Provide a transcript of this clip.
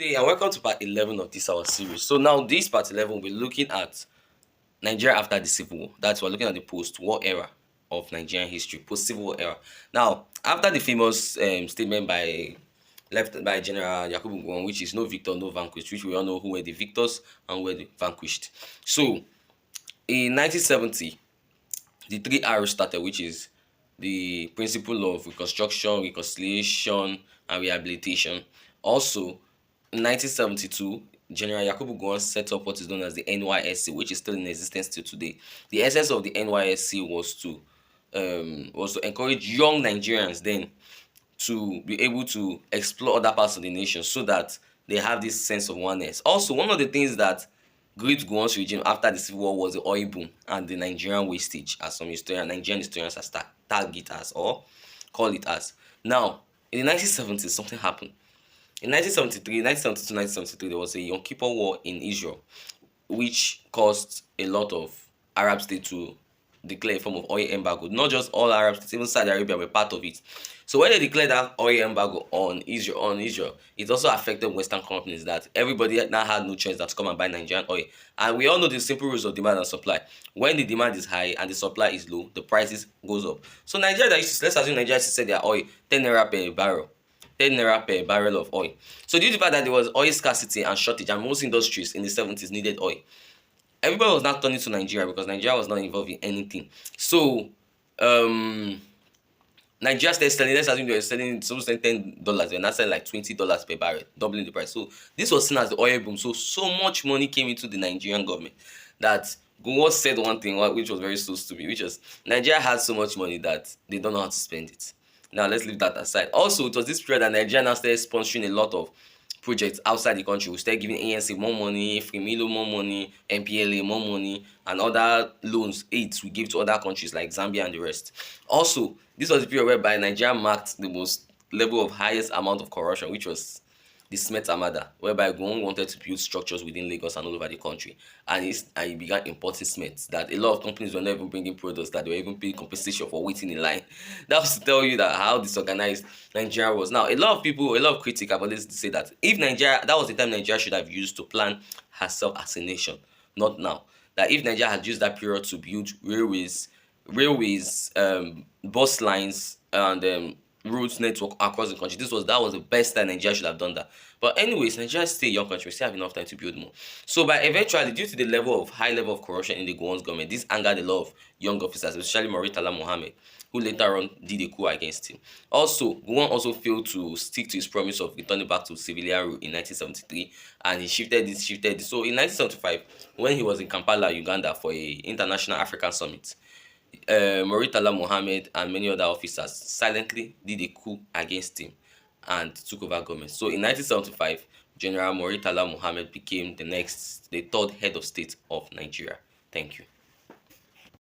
Hey, and welcome to part 11 of this our series. So now this part 11 we're looking at Nigeria after the Civil War. That's we're looking at the post-war era of Nigerian history, post-Civil War era. Now, after the famous statement by left by General Yakubu Gowon, which is no victor, no vanquished, which we all know who were the victors and who were the vanquished. So in 1970, the three R's started, which is the principle of reconstruction, reconciliation, and rehabilitation. Also, in 1972, General Yakubu Gowon set up what is known as the NYSC, which is still in existence till today. The essence of the NYSC was to encourage young Nigerians then to be able to explore other parts of the nation so that they have this sense of oneness. Also, one of the things that great Gowon's regime after the Civil War was the oil boom and the Nigerian wastage, as some Nigerian historians have tag it as or call it as. Now, in the 1970s, something happened. In 1973, 1972, 1973, there was a Yom Kippur War in Israel, which caused a lot of Arab states to declare a form of oil embargo. Not just all Arab states, even Saudi Arabia were part of it. So when they declared that oil embargo on Israel, it also affected Western companies that everybody now had no choice than to come and buy Nigerian oil. And we all know the simple rules of demand and supply. When the demand is high and the supply is low, the prices goes up. So Nigeria, let's assume Nigeria used to sell their oil 10 naira per barrel. 10 naira per barrel of oil. So due to the fact that there was oil scarcity and shortage, and most industries in the 70s needed oil, everybody was not turning to Nigeria because Nigeria was not involved in anything. So Nigeria started selling, let's assume they were selling $10, they're not selling like $20 per barrel, doubling the price. So this was seen as the oil boom. So much money came into the Nigerian government that Gowon said one thing which was very so stupid, which was Nigeria had so much money that they don't know how to spend it. Now let's leave that aside. Also, it was this period that Nigeria now started sponsoring a lot of projects outside the country. We started giving ANC more money, Fremilo more money, MPLA more money, and other loans, aids we give to other countries like Zambia and the rest. Also, this was the period whereby Nigeria marked the most level of highest amount of corruption, which was the Smith Armada, whereby Gowon wanted to build structures within Lagos and all over the country. And he began importing cements that a lot of companies were not even bringing products that they were even paying compensation for waiting in line. That was to tell you that how disorganized Nigeria was. Now, a lot of critics have always say that if Nigeria, that was the time Nigeria should have used to plan herself as a nation, not now. That if Nigeria had used that period to build railways, bus lines, and roads network across the country. That was the best time Nigeria should have done that. But anyways, Nigeria is still a young country. We still have enough time to build more. So by eventually, due to the high level of corruption in the Gowon's government, this angered a lot of young officers, especially Mauritala Mohammed, who later on did a coup against him. Also, Gowon also failed to stick to his promise of returning back to civilian rule in 1973, and he shifted this. So in 1975, when he was in Kampala, Uganda, for a international African summit, Mauritala Mohammed and many other officers silently did a coup against him and took over government. So in 1975, General Mauritala Mohammed became the third head of state of Nigeria. Thank you.